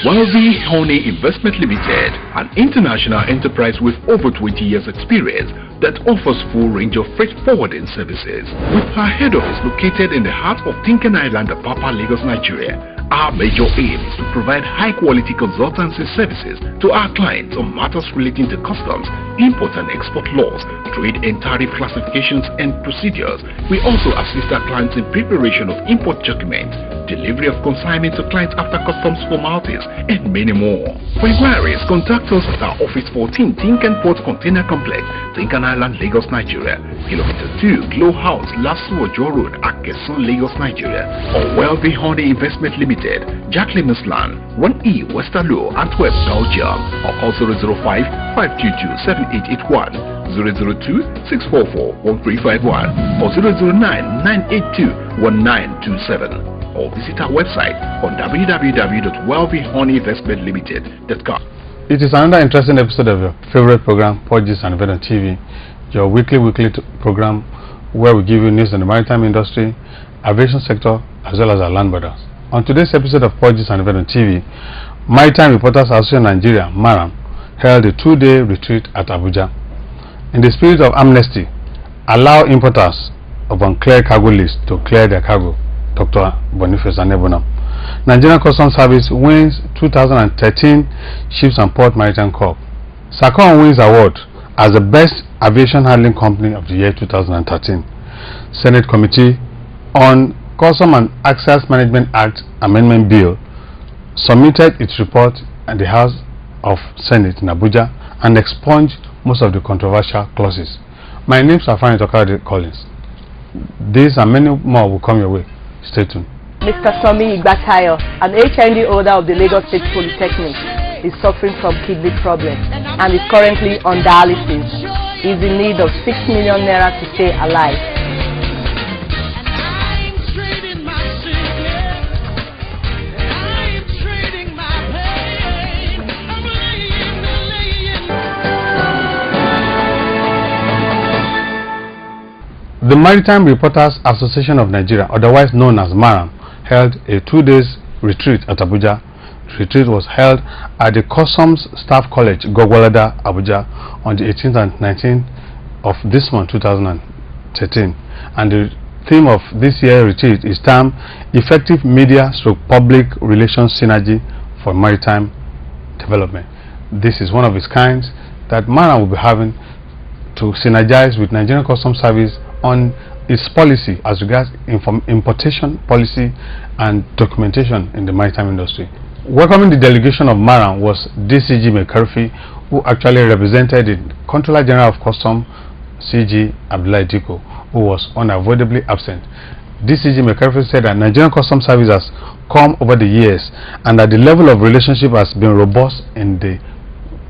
Wealthy Honey Investment Limited, an international enterprise with over 20 years experience that offers full range of freight forwarding services. With our head office located in the heart of Tinkan Island, Apapa, Lagos, Nigeria, our major aim is to provide high-quality consultancy services to our clients on matters relating to customs, import and export laws, trade and tariff classifications and procedures. We also assist our clients in preparation of import documents, delivery of consignment to clients after customs formalities, and many more. For inquiries, contact us at our Office 14, Tinkan Port Container Complex, Tinkan Island, Lagos, Nigeria, Kilometer 2, Glow House, Lasso Ojo Road, Akeson, Lagos, Nigeria, or Wealthy Honey Investment Limited, Jacqueline Mislan, 1E, Westerlo, Antwerp, Belgium, or call 005-522-7881, 002-644-1351, or 009-982-1927. Or visit our website on www.wealthyhoneyyinvestmentlimited.com. It is another interesting episode of your favorite program, Porges and Event on TV, your weekly program where we give you news in the maritime industry, aviation sector, as well as our land borders. On today's episode of Porges and Event on TV, Maritime Reporters Association Nigeria, MARAM, held a 2-day retreat at Abuja. In the spirit of amnesty, allow importers of uncleared cargo lists to clear their cargo. Dr. Boniface Anebonam. Nigerian Customs Service wins 2013 Ships and Port Maritime Cup. SACON wins award as the best aviation handling company of the year 2013. Senate Committee on Custom and Access Management Act Amendment Bill submitted its report at the House of Senate in Abuja and expunged most of the controversial clauses. My name is Afani Tokade Collins. These and many more will come your way. Stay tuned. Mr. Somi Igbatayo, an HND holder of the Lagos State Polytechnic, is suffering from kidney problems and is currently on dialysis. He is in need of 6 million naira to stay alive. The Maritime Reporters Association of Nigeria, otherwise known as MARAM, held a 2-day retreat at Abuja. The retreat was held at the Customs Staff College, Gogwalada, Abuja, on the 18th and 19th of this month, 2013. And the theme of this year's retreat is termed Effective Media/Public Relations Synergy for Maritime Development. This is one of its kinds that MARAM will be having to synergize with Nigerian Customs Service on its policy as regards importation policy and documentation in the maritime industry. Welcoming the delegation of MARAM was DCG McCarthy, who actually represented the Controller General of Customs, CG Abdullahi Diko, who was unavoidably absent. DCG McCarthy said that Nigerian Customs Service has come over the years and that the level of relationship has been robust in the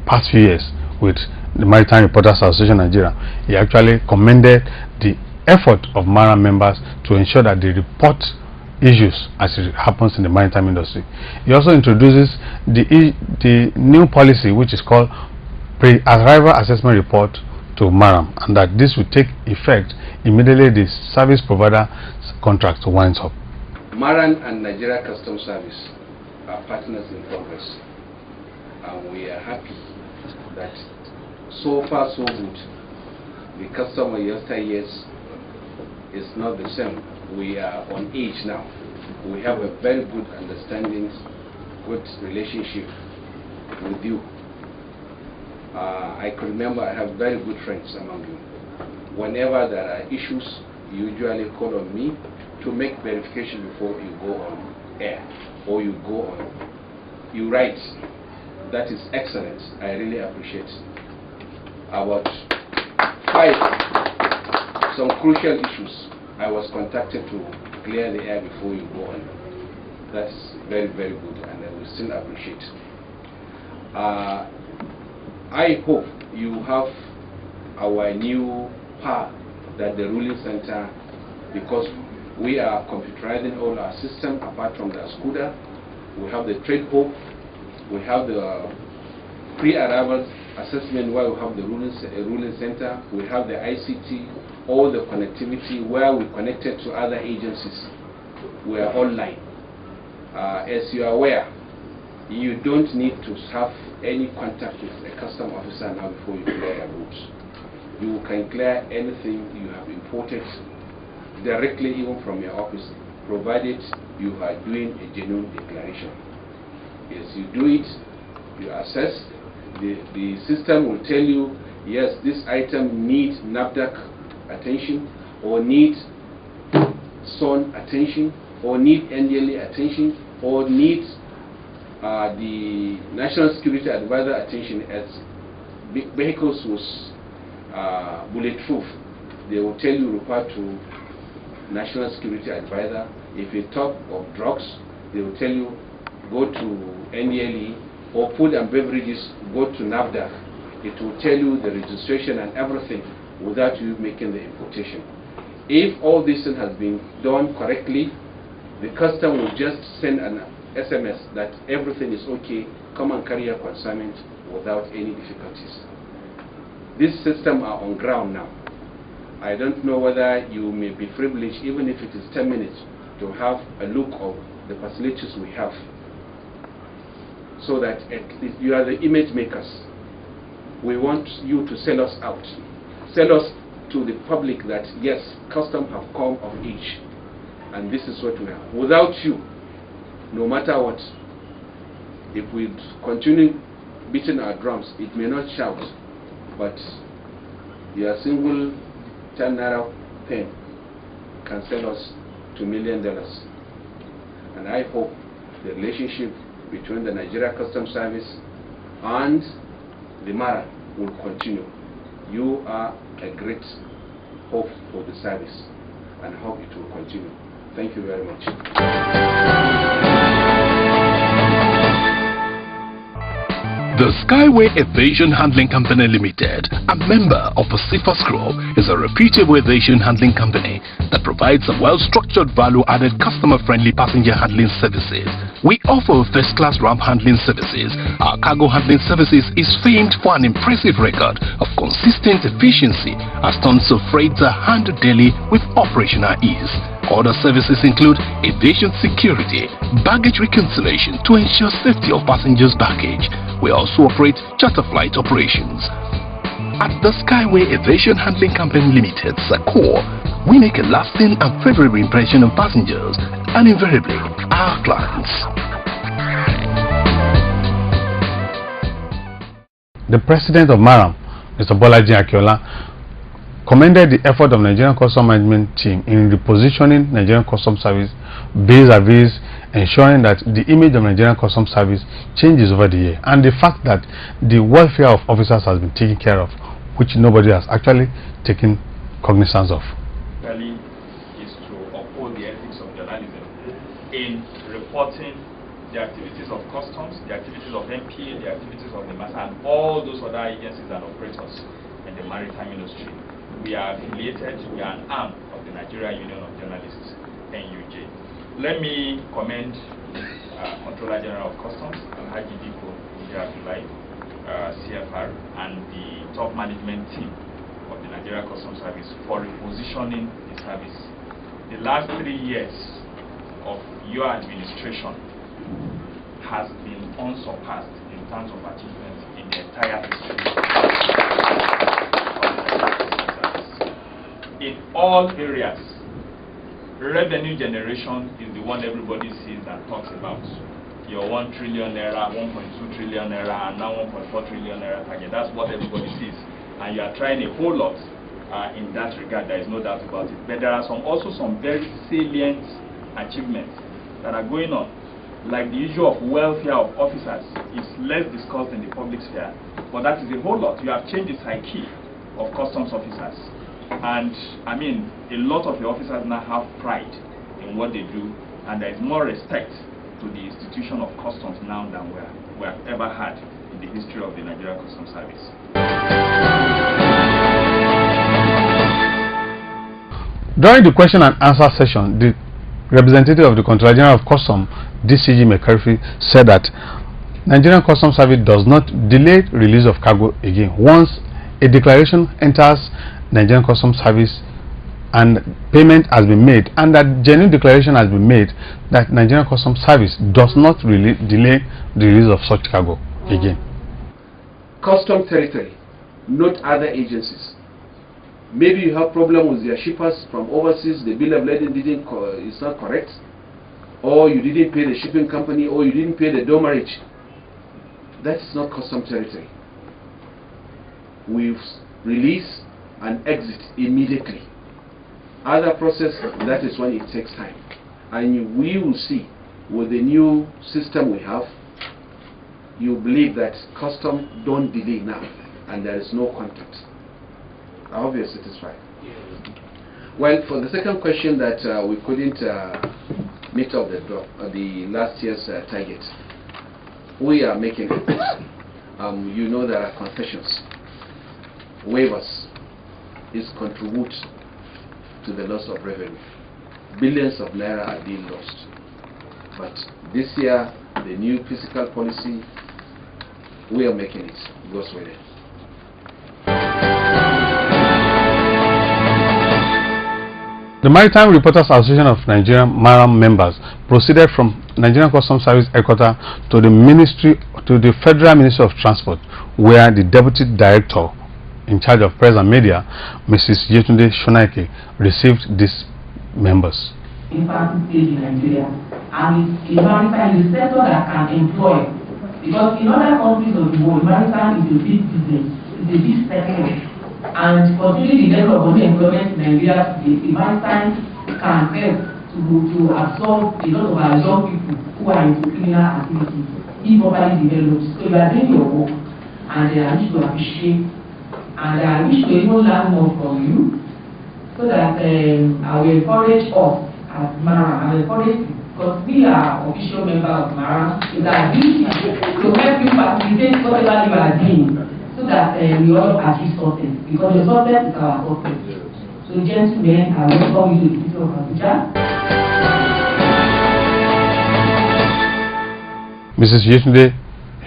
past few years with the Maritime Reporters Association Nigeria. He actually commended the effort of MARAM members to ensure that they report issues as it happens in the maritime industry. He also introduces the new policy which is called Pre-Arrival Assessment Report to MARAM, and that this will take effect immediately the service provider contract winds up. MARAM and Nigeria Customs Service are partners in progress, and we are happy that so far so good. The customer yesteryears is not the same. We are on age now. We have a very good understanding, good relationship with you. I can remember I have very good friends among you. Whenever there are issues, you usually call on me to make verification before you go on air or you go on. You write. That is excellent. I really appreciate it. About 5 some crucial issues I was contacted to clear the air before you go on. That's very, very good, and I will still appreciate. I hope you have our new power that the ruling center, because we are computerizing all our system apart from the SCUDA. We have the trade hope, we have the pre-arrival assessment where we have the ruling center, we have the ICT, all the connectivity where we connected to other agencies. We are online. As you are aware, You don't need to have any contact with a custom officer now before you clear your goods. You can clear anything you have imported directly even from your office, provided you are doing a genuine declaration. Yes, you do it, you assess, the system will tell you, yes, this item needs NAFDAC attention, or needs SON attention, or needs NDLA attention, or needs the National Security Advisor attention. As vehicles was bulletproof, they will tell you refer to National Security Advisor. If you talk of drugs, they will tell you go to NDLE, or food and beverages, go to NAFDAC. It will tell you the registration and everything without you making the importation. If all this has been done correctly, the custom will just send an SMS that everything is okay, come and carry your consignment without any difficulties. This system are on ground now. I don't know whether you may be privileged, even if it is 10 minutes, to have a look of the facilities we have, so that you are the image makers. We want you to sell us out. Sell us to the public that yes, custom have come of age, and this is what we have. Without you, no matter what, if we continue beating our drums, it may not shout, but your single 10 naira pen can sell us to $1 million. And I hope the relationship between the Nigeria Customs Service and the MARA will continue. You are a great hope for the service, and I hope it will continue. Thank you very much. The Skyway Aviation Handling Company Limited, a member of Pacific Group, is a reputable aviation handling company that provides a well-structured, value-added, customer-friendly passenger handling services. We offer first-class ramp handling services. Our cargo handling services is famed for an impressive record of consistent efficiency, as tons of freight are handled daily with operational ease. Other services include aviation security, baggage reconciliation to ensure safety of passengers' baggage. We also operate charter flight operations. At the Skyway Aviation Handling Company Limited, SACOR, we make a lasting and favorable impression on passengers and invariably our clients. The president of MARAM, Mr. Bolaji Akiola, commended the effort of Nigerian Customs Management team in repositioning Nigerian Customs Service vis-a-vis ensuring that the image of Nigerian Customs Service changes over the year, and the fact that the welfare of officers has been taken care of, which nobody has actually taken cognizance of. Really is to uphold the ethics of journalism in reporting the activities of customs, the activities of MPA, the activities of the MASA, and all those other agencies and operators in the maritime industry. We are affiliated, we are an arm of the Nigeria Union of Journalists, NUJ. Let me commend Controller General of Customs, Alhaji Diko Abdullahi, CFR, and the top management team of the Nigeria Customs Service for repositioning the service. The last 3 years of your administration has been unsurpassed in terms of achievements in the entire history. In all areas, revenue generation is the one everybody sees and talks about. Your 1 trillion naira, 1.2 trillion naira, and now 1.4 trillion naira target. That's what everybody sees. And you are trying a whole lot in that regard, there is no doubt about it. But there are also some very salient achievements that are going on. Like the issue of welfare of officers is less discussed in the public sphere, but that is a whole lot. You have changed the psyche of customs officers. And I mean, a lot of the officers now have pride in what they do, and there is more respect to the institution of customs now than we have ever had in the history of the Nigeria Customs Service. During the question and answer session, the representative of the Controller General of Customs, DCG McCarthy, said that Nigerian Customs Service does not delay release of cargo again. Once a declaration enters Nigerian Customs Service, and payment has been made, and that genuine declaration has been made that Nigerian Customs Service does not really delay the release of such cargo again. Custom territory, not other agencies. Maybe you have problem with your shippers from overseas, the bill of lading is not correct, or you didn't pay the shipping company, or you didn't pay the demurrage. That is not custom territory. We release and exit immediately. Other process, that is when it takes time. And we will see with the new system we have, you believe that custom don't delay now and there is no contact. I hope you're satisfied. Well, for the second question that we couldn't meet up the last year's target, we are making it. You know there are concessions, waivers is contribute to the loss of revenue. Billions of naira are being lost. But this year, the new fiscal policy, we are making it. Goes with it. The Maritime Reporters Association of Nigeria MARAM members proceeded from Nigerian Customs Service headquarters to the Federal Ministry of Transport, where the Deputy Director in charge of press and media, Mrs. Yetunde Shonaike, received these members. Infancy stage in Nigeria, and it's a maritime sector that can employ, because in other countries of the world, maritime is a big business, it's a big sector, and considering the level of unemployment in Nigeria, the maritime can help to absorb a lot of our young people who are into criminal activities, if properly developed. So you are doing your work, and I wish to appreciate, and I wish to even learn more from you, so that I will encourage us as MARAM, I will encourage you, because we are official member of MARAM, is our duty to help you facilitate whatever you are doing, so that we all achieve success, because the success is our success. So gentlemen, I welcome you to the city of Abuja. Mrs. Yetunde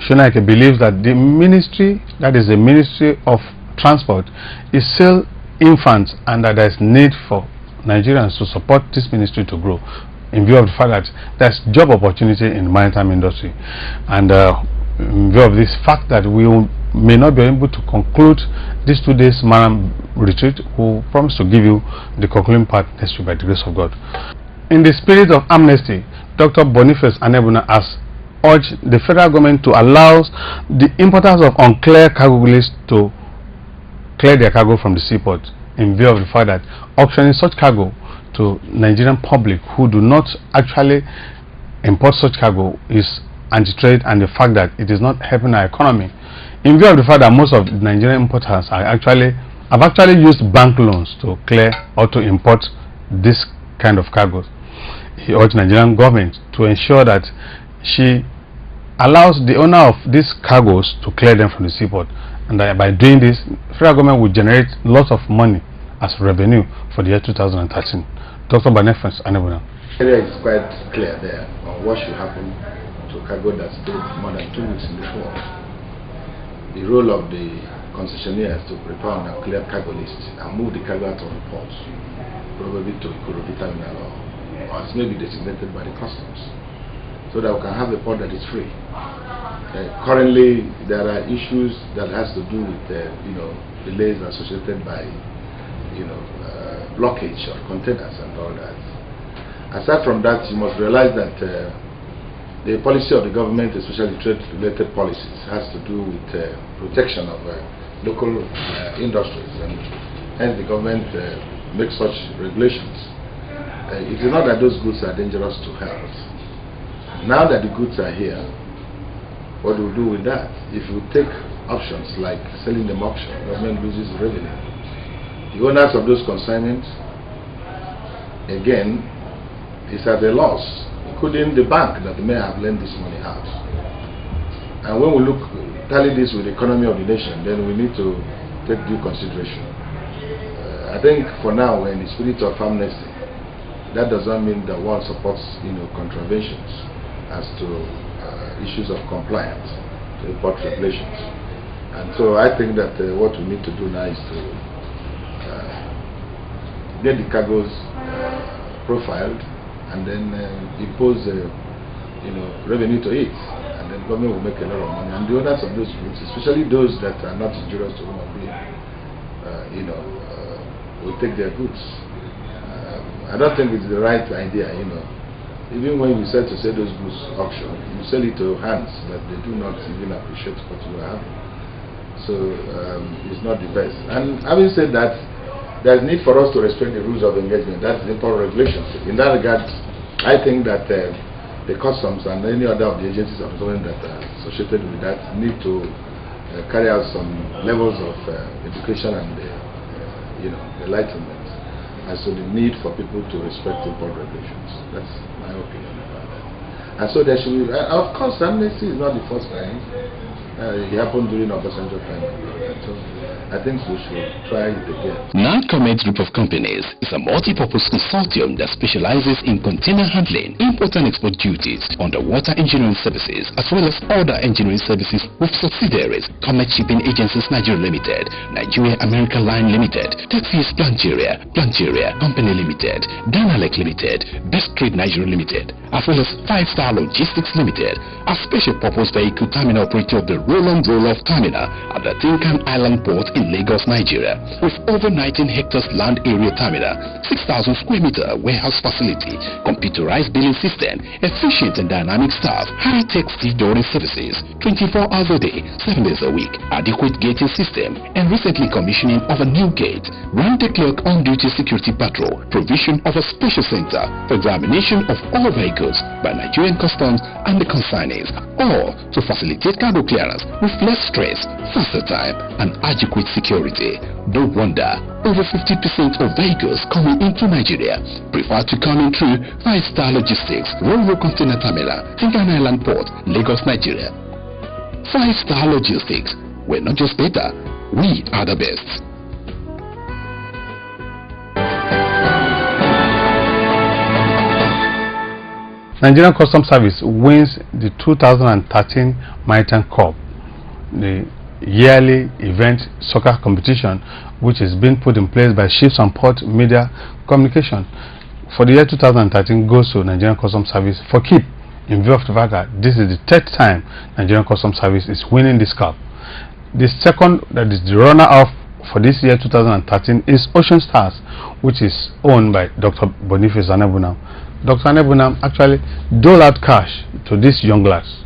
Shonaike believes that the ministry, that is the Ministry of Transport, is still infant, and that there is need for Nigerians to support this ministry to grow, in view of the fact that there's job opportunity in the maritime industry, and in view of this fact that we may not be able to conclude this 2 days MARAM retreat. We'll promise to give you the concluding part next week by the grace of God. In the spirit of amnesty, Dr. Boniface Anebuna has urged the federal government to allow the importers of unclear cargo lists to clear their cargo from the seaport, in view of the fact that auctioning such cargo to Nigerian public who do not actually import such cargo is anti-trade, and the fact that it is not helping our economy, in view of the fact that most of the Nigerian importers have actually used bank loans to clear or to import this kind of cargoes. He urged Nigerian government to ensure that she allows the owner of these cargoes to clear them from the seaport, and that by doing this, federal government will generate lots of money as revenue for the year 2013. Dr. Boniface Anebuna. The area is quite clear there on what should happen to cargo that stayed more than 2 weeks in the port. The role of the concessionaire is to prepare and clear cargo lists and move the cargo out of the port, probably to Ikorodu terminal or as may be designated by the customs, so that we can have a port that is free. Currently, there are issues that has to do with delays associated by blockage of containers and all that. Aside from that, you must realize that the policy of the government, especially trade-related policies, has to do with protection of local industries, and hence the government makes such regulations. It is not that those goods are dangerous to health. Now that the goods are here, what do we do with that? If you take options like selling them auction, the government loses revenue. The owners of those consignments, again, is at a loss, including the bank that may have lent this money out. And when we tally this with the economy of the nation, then we need to take due consideration. I think for now, we're in the spirit of amnesty. That does not mean that one supports contraventions as to issues of compliance to import regulations. And so I think that what we need to do now is to get the cargoes profiled and then impose revenue to it, and then government will make a lot of money. And the owners of those routes, especially those that are not injurious to human being, will take their goods. I don't think it's the right idea. Even when you sell those goods auction, you sell it to hands that they do not even appreciate what you are having. So it's not the best. And having said that, there's need for us to respect the rules of engagement. That's the import regulations. In that regard, I think that the customs and any other of the agencies of government that are associated with that need to carry out some levels of education and enlightenment as to the need for people to respect import regulations. That's my opinion about that. And so there should be, of course, amnesty is not the first time. It happened during Obasanjo time. So I think we should try it again. NADCOMET Group of Companies is a multi-purpose consortium that specializes in container handling, import and export duties, underwater engineering services, as well as other engineering services with subsidiaries: Comet Shipping Agencies Nigeria Limited, Nigeria American Line Limited, Texas Planteria Company Limited, Danalec Limited, Best Trade Nigeria Limited, as well as 5-Star Logistics Limited, a special purpose vehicle terminal operator of the Roll-on-Roll-off Terminal at the Tinkan Island Port in Lagos, Nigeria, with over 19 hectares land area terminal, 6,000 square meter warehouse facility, computerized billing system, efficient and dynamic staff, high-tech stevedoring services, 24 hours a day, 7 days a week, adequate gating system, and recently commissioning of a new gate, round-the-clock on-duty security patrol, provision of a special center for examination of all vehicles by Nigerian Customs and the consignees, all to facilitate cargo clearance with less stress, faster time, and adequate security. No wonder over 50% of vehicles coming into Nigeria prefer to come in through 5-Star Logistics, Ro-Ro Container Terminal, Tinkan Island Port, Lagos, Nigeria. 5-Star Logistics, we're not just better, we are the best. Nigerian Customs Service wins the 2013 Maritime Cup, the yearly event soccer competition which is being put in place by Ships and Port Media Communication. For the year 2013 goes to Nigerian Customs Service for keep, in view of the fact that this is the 3rd time Nigerian Customs Service is winning this cup. The second, that is the runner-up for this year 2013, is Ocean Stars, which is owned by Dr. Boniface Anebunam. Dr. Anebunam actually doled out cash to these young lads.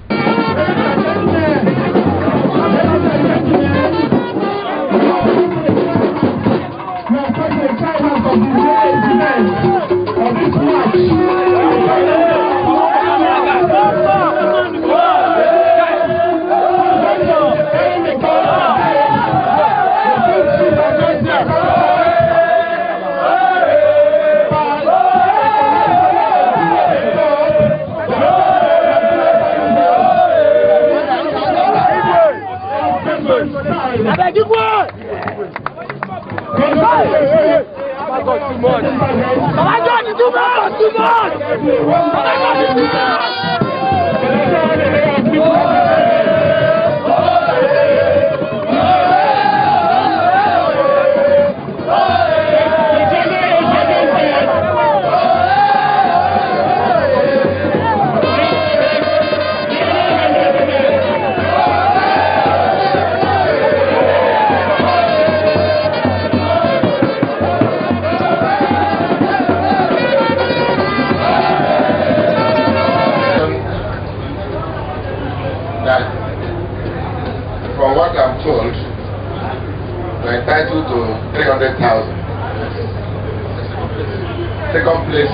From what I'm told, we're entitled to 300,000. Second place,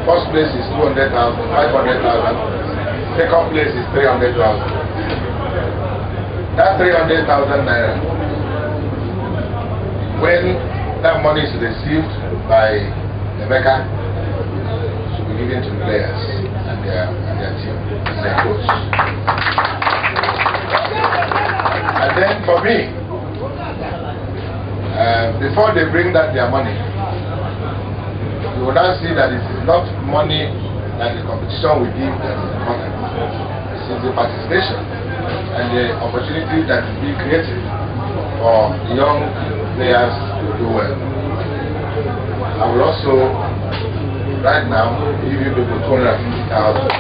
first place is 200,000, 500,000. Second place is 300,000. That 300,000 naira, when that money is received by the Mecca, should be given to the players and their team and their coach. And then for me, before they bring that their money, you will now see that it is not money that the competition will give that is important. It is the participation and the opportunity that is being created for young players to do well. I will also, right now, give you people 250,000.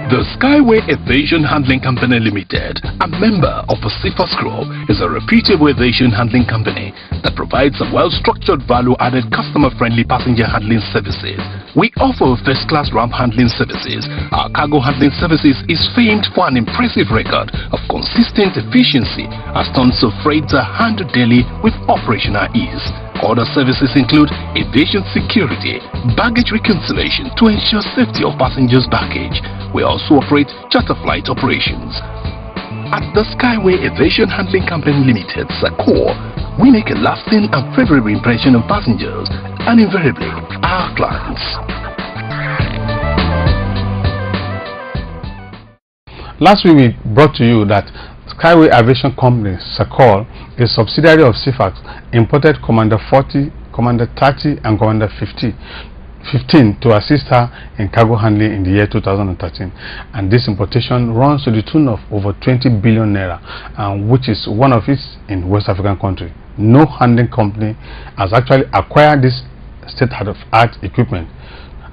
The Skyway Aviation Handling Company Limited, a member of the CIFAS Group, is a reputable aviation handling company that provides a well-structured, value-added, customer-friendly passenger handling services. We offer first-class ramp handling services. Our cargo handling services is famed for an impressive record of consistent efficiency as tons of freight are handled daily with operational ease. Other services include aviation security, baggage reconciliation to ensure safety of passengers' baggage. We also operate charter flight operations. At the Skyway Aviation Handling Company Limited, SACOR, we make a lasting and favorable impression on passengers and invariably our clients. Last week we brought to you that Skyway Aviation Company, SACOR, a subsidiary of CIFAS, imported Commander 40, Commander 30 and Commander 15 to assist her in cargo handling in the year 2013, and this importation runs to the tune of over 20 billion naira, which is one of its in West African country. No handling company has actually acquired this state-of-the-art equipment,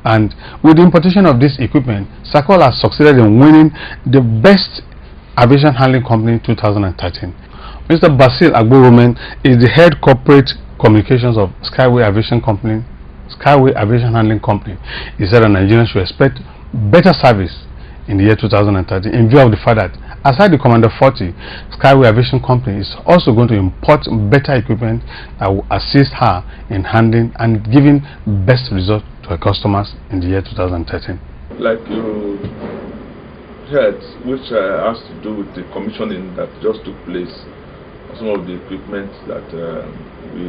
and with the importation of this equipment, SACOR has succeeded in winning the best aviation handling company in 2013. Mr. Basil Agbo-Roman is the head corporate communications of Skyway Aviation Handling Company. He said that Nigerians should expect better service in the year 2013 in view of the fact that aside the Commander 40, Skyway Aviation Company is also going to import better equipment that will assist her in handling and giving best results to her customers in the year 2013. Like you heard, which has to do with the commissioning that just took place, some of the equipment that we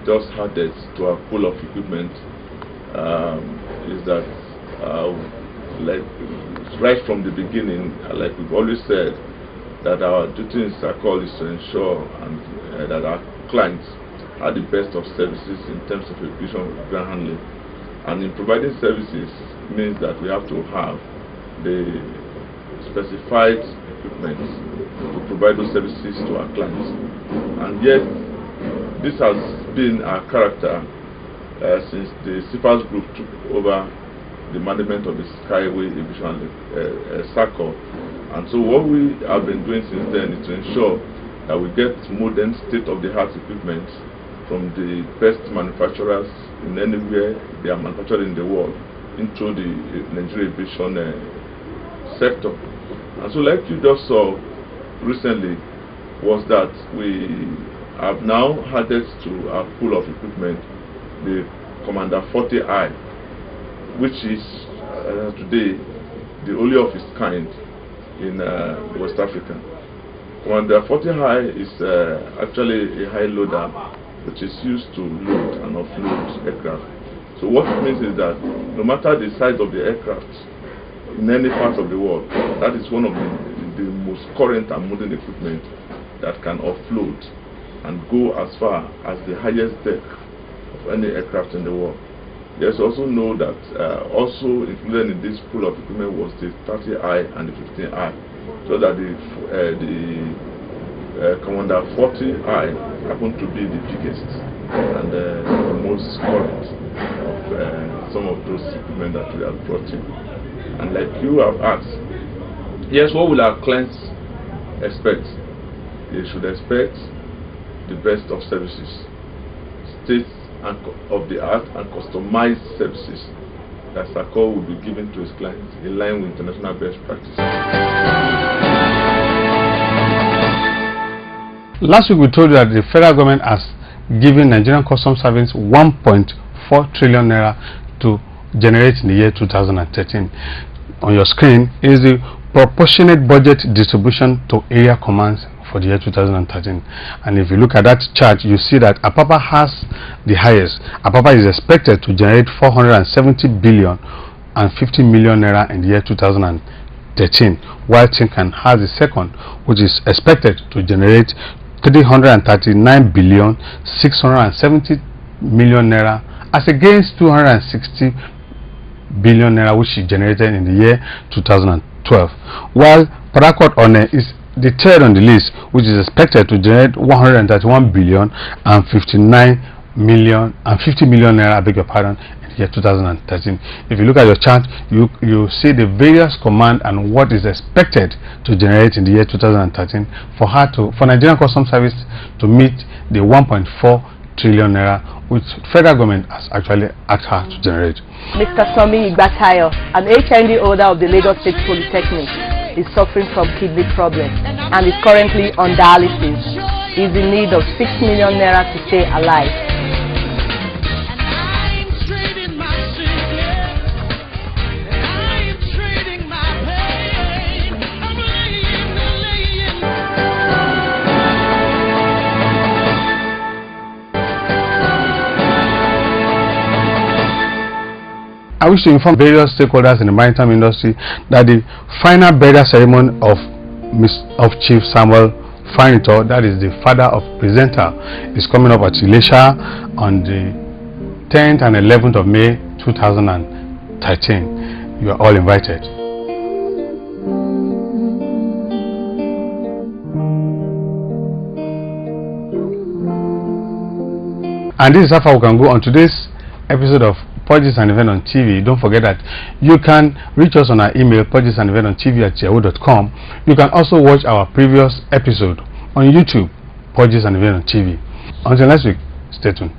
just added to our pool of equipment, is that like right from the beginning, like we've always said, that our duty in SACOR is to ensure that our clients are the best of services in terms of aviation ground handling, and in providing services means that we have to have the specified equipment to provide those services to our clients. And yet this has been our character since the CIFAS Group took over the management of the Skyway Aviation SACOR. And so what we have been doing since then is to ensure that we get modern state-of-the-art equipment from the best manufacturers in anywhere they are manufactured in the world into the Nigerian aviation sector. And so like you just saw recently was that we have now added to our pool of equipment the Commander 40I, which is today the only of its kind in West Africa. Commander 40I is actually a high loader which is used to load and offload aircraft. So what it means is that no matter the size of the aircraft in any part of the world, that is one of the most current and modern equipment that can offload and go as far as the highest deck of any aircraft in the world. There's also know that also included in this pool of equipment was the 30I and the 15I, so that the Commander 40I happened to be the biggest and the most current of some of those equipment that we have brought in. And like you have asked, yes, what will our clients expect? They should expect the best of services, state and of the art and customized services that SACOR will be given to its clients in line with international best practices. Last week we told you that the federal government has given Nigerian Customs Service 1.4 trillion naira to generate in the year 2013. On your screen is the proportionate budget distribution to area commands for the year 2013, and if you look at that chart, you see that Apapa has the highest. Apapa is expected to generate 470 billion and 50 million naira in the year 2013, while Tinkan has the second, which is expected to generate 339 billion 670 million naira as against 260 billion naira which she generated in the year 2012, while Port Harcourt One is the third on the list, which is expected to generate 131 billion and 50 million naira, I beg your pardon, in the year 2013. If you look at your chart, you see the various command and what is expected to generate in the year 2013 for Nigerian Customs Service to meet the 1.4 trillion naira which federal government has actually asked her to generate. Mr. Somi Igbatayo, an HND holder of the Lagos State Polytechnic, is suffering from kidney problems and is currently on dialysis. He is in need of 6 million naira to stay alive. I wish to inform various stakeholders in the maritime industry that the final burial ceremony of Chief Samuel Fanito, that is the father of presenter, is coming up at Ilesha on the 10th and 11th of May 2013. You are all invited. And this is how far we can go on today's episode of Purchase and Event on TV. Don't forget that you can reach us on our email purchaseandeventontv@yahoo.com. You can also watch our previous episode on YouTube, Purchase and Event on TV. Until next week, stay tuned.